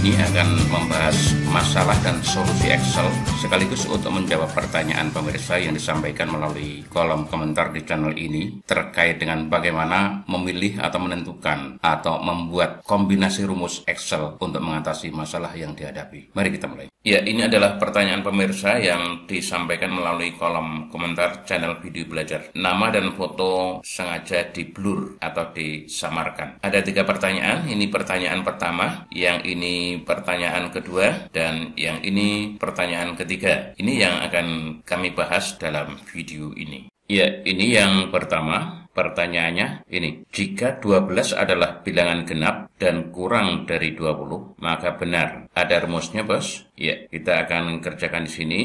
ini akan membahas masalah dan solusi Excel sekaligus untuk menjawab pertanyaan pemirsa yang disampaikan melalui kolom komentar di channel ini terkait dengan bagaimana memilih atau menentukan atau membuat kombinasi rumus Excel untuk mengatasi masalah yang dihadapi. Mari kita mulai. Ya, ini adalah pertanyaan pemirsa yang disampaikan melalui kolom komentar channel video belajar. Nama dan foto sengaja di blur atau disamarkan. Ada 3 pertanyaan. Ini pertanyaan pertama, yang ini pertanyaan kedua, dan yang ini pertanyaan ketiga. Ini yang akan kami bahas dalam video ini. Ya, ini yang pertama. Pertanyaannya ini, jika 12 adalah bilangan genap dan kurang dari 20, maka benar. Ada rumusnya, Bos? Ya, kita akan kerjakan di sini.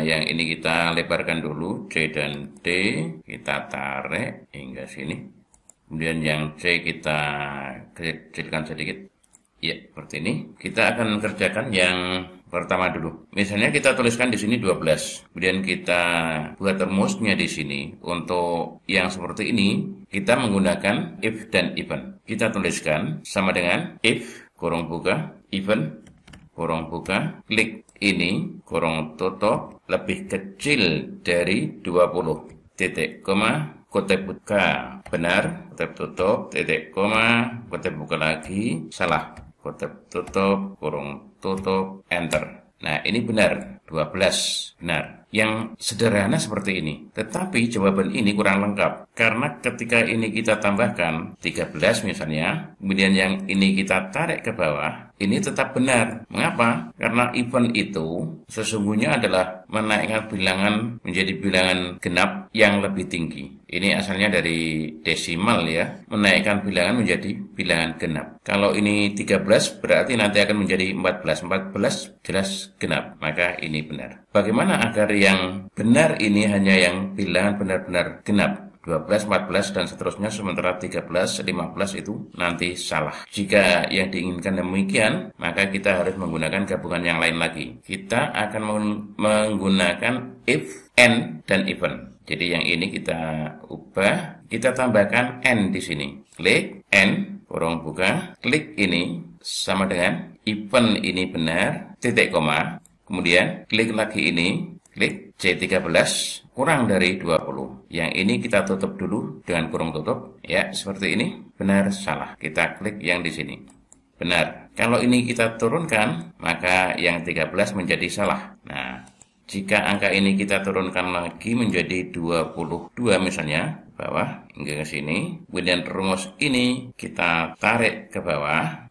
Yang ini kita lebarkan dulu, C dan D, kita tarik hingga sini. Kemudian yang C kita kecilkan sedikit. Ya, seperti ini. Kita akan kerjakan yang pertama dulu. Misalnya kita tuliskan di sini 12. Kemudian kita buat rumusnya di sini. Untuk yang seperti ini, kita menggunakan if dan even. Kita tuliskan sama dengan if, kurung buka, even, kurung buka, klik ini, kurung tutup, lebih kecil dari 20. Titik, koma, kutip buka, benar, kutip tutup, titik, koma, kutip buka lagi, salah. Kutip tutup, kurung tutup, enter. Nah, ini benar, 12, benar. Yang sederhana seperti ini. Tetapi jawaban ini kurang lengkap. Karena ketika ini kita tambahkan 13 misalnya, kemudian yang ini kita tarik ke bawah, ini tetap benar. Mengapa? Karena even itu sesungguhnya adalah menaikkan bilangan menjadi bilangan genap yang lebih tinggi. Ini asalnya dari desimal ya, menaikkan bilangan menjadi bilangan genap. Kalau ini 13 berarti nanti akan menjadi 14. 14 jelas genap, maka ini benar. Bagaimana agar yang benar ini hanya yang bilangan benar-benar genap? 12, 14, dan seterusnya, sementara 13, 15 itu nanti salah. Jika yang diinginkan demikian, maka kita harus menggunakan gabungan yang lain lagi. Kita akan menggunakan if, and, dan even. Jadi yang ini kita ubah, kita tambahkan and di sini. Klik and, kurung buka, klik ini sama dengan even ini benar, titik koma. Kemudian klik lagi ini, klik C13 kurang dari 20. Yang ini kita tutup dulu dengan kurung tutup. Ya, seperti ini. Benar, salah. Kita klik yang di sini. Benar. Kalau ini kita turunkan, maka yang 13 menjadi salah. Nah, jika angka ini kita turunkan lagi menjadi 22 misalnya, bawah hingga ke sini. Kemudian rumus ini kita tarik ke bawah.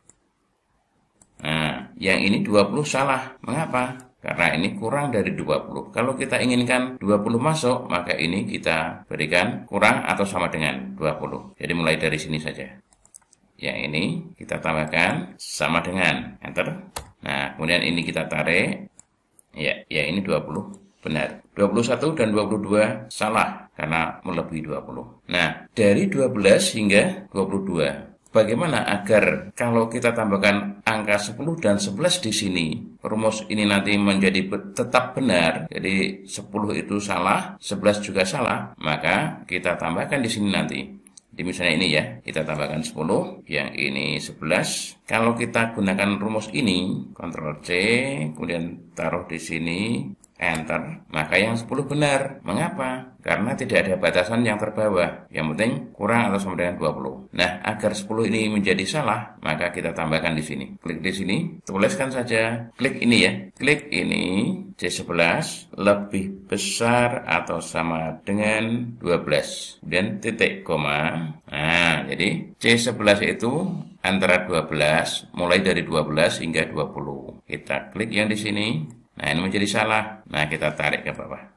Nah, yang ini 20 salah. Mengapa? Karena ini kurang dari 20. Kalau kita inginkan 20 masuk, maka ini kita berikan kurang atau sama dengan 20. Jadi mulai dari sini saja. Yang ini kita tambahkan sama dengan enter. Nah, kemudian ini kita tarik. Ya ini 20. Benar. 21 dan 22 salah karena melebihi 20. Nah, dari 12 hingga 22. Bagaimana agar kalau kita tambahkan angka 10 dan 11 di sini, rumus ini nanti menjadi tetap benar, jadi 10 itu salah, 11 juga salah, maka kita tambahkan di sini nanti. Di misalnya ini ya, kita tambahkan 10, yang ini 11. Kalau kita gunakan rumus ini, Ctrl C, kemudian taruh di sini, enter, maka yang 10 benar. Mengapa? Karena tidak ada batasan yang terbawah. Yang penting kurang atau sama dengan 20. Nah, agar 10 ini menjadi salah, maka kita tambahkan di sini. Klik di sini, tuliskan saja. Klik ini ya. Klik ini, C11 lebih besar atau sama dengan 12. Kemudian titik koma. Nah, jadi C11 itu antara 12, mulai dari 12 hingga 20. Kita klik yang di sini. Nah, ini menjadi salah. Nah, kita tarik ke bawah.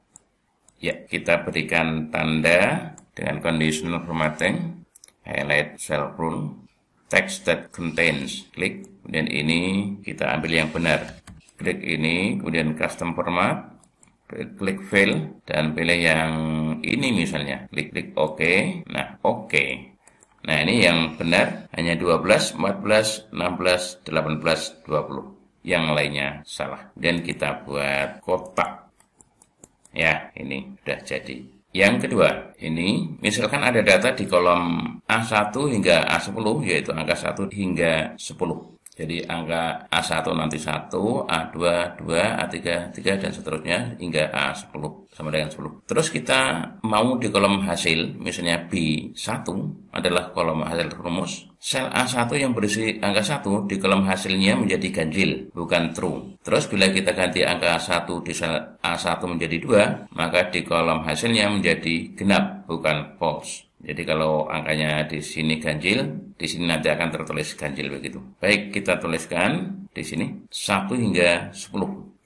Ya, kita berikan tanda dengan conditional formatting. Highlight cell rule. Text that contains. Klik. Kemudian ini kita ambil yang benar. Klik ini, kemudian custom format. Klik fill. Dan pilih yang ini misalnya. Klik OK. Nah, OK. Nah, ini yang benar. Hanya 12, 14, 16, 18, 20. Yang lainnya salah. Dan kita buat kotak. Ya, ini sudah jadi. Yang kedua, ini misalkan ada data di kolom A1 hingga A10, yaitu angka 1 hingga 10. Jadi angka A1 nanti 1, A2, 2, A3, 3, dan seterusnya hingga A10 sama dengan 10. Terus kita mau di kolom hasil, misalnya B1 adalah kolom hasil rumus. Sel A1 yang berisi angka 1 di kolom hasilnya menjadi ganjil, bukan true. Terus bila kita ganti angka 1 di sel A1 menjadi 2, maka di kolom hasilnya menjadi genap, bukan false. Jadi kalau angkanya di sini ganjil, di sini nanti akan tertulis ganjil begitu. Baik, kita tuliskan di sini 1 hingga 10.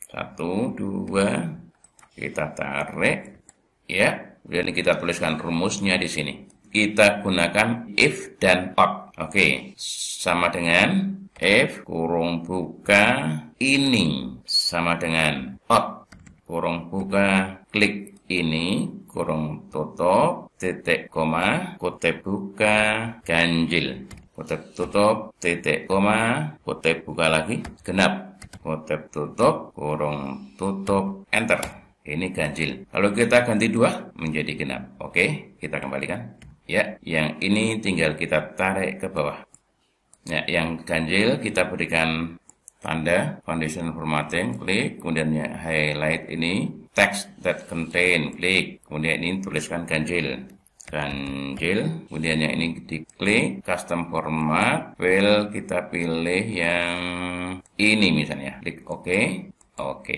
1, 2, kita tarik, ya. Kemudian kita tuliskan rumusnya di sini. Kita gunakan if dan ought. Oke, sama dengan if kurung buka ini sama dengan ought kurung buka klik ini kurung tutup titik koma kutip buka ganjil kutip tutup titik koma kutip buka lagi genap kutip tutup kurung tutup enter. Ini ganjil. Lalu kita ganti 2 menjadi genap. Oke, kita kembalikan. Ya, yang ini tinggal kita tarik ke bawah. Ya, yang ganjil kita berikan tanda conditional formatting, klik, kemudian ya, highlight ini text that contain, klik, kemudian ini tuliskan ganjil. Ganjil, kemudian yang ini diklik, custom format, file kita pilih yang ini misalnya, klik OK, OK.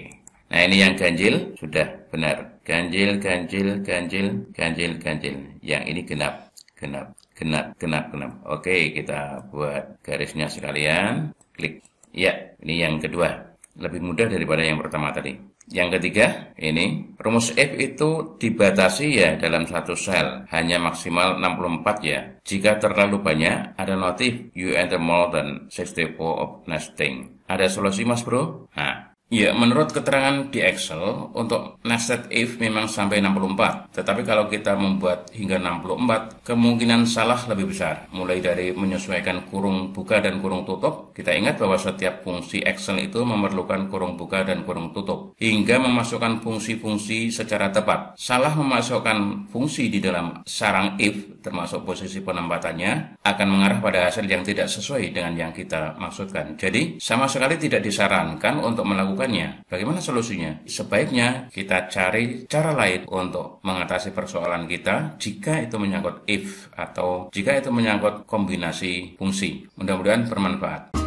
Nah ini yang ganjil sudah benar, ganjil, ganjil, ganjil, ganjil, ganjil. Yang ini genap, genap, genap, genap, genap. Oke, kita buat garisnya sekalian, klik. Ya, ini yang kedua, lebih mudah daripada yang pertama tadi. Yang ketiga, ini rumus if itu dibatasi ya dalam satu sel, hanya maksimal 64 ya. Jika terlalu banyak, ada notif you enter more than 64 of nesting. Ada solusi mas bro? Nah, ya, menurut keterangan di Excel, untuk nested if memang sampai 64. Tetapi kalau kita membuat hingga 64, kemungkinan salah lebih besar. Mulai dari menyesuaikan kurung buka dan kurung tutup, kita ingat bahwa setiap fungsi Excel itu memerlukan kurung buka dan kurung tutup. Hingga memasukkan fungsi-fungsi secara tepat. Salah memasukkan fungsi di dalam sarang if, termasuk posisi penempatannya, akan mengarah pada hasil yang tidak sesuai dengan yang kita maksudkan. Jadi, sama sekali tidak disarankan untuk melakukan. Bagaimana solusinya? Sebaiknya kita cari cara lain untuk mengatasi persoalan kita jika itu menyangkut if atau jika itu menyangkut kombinasi fungsi. Mudah-mudahan bermanfaat.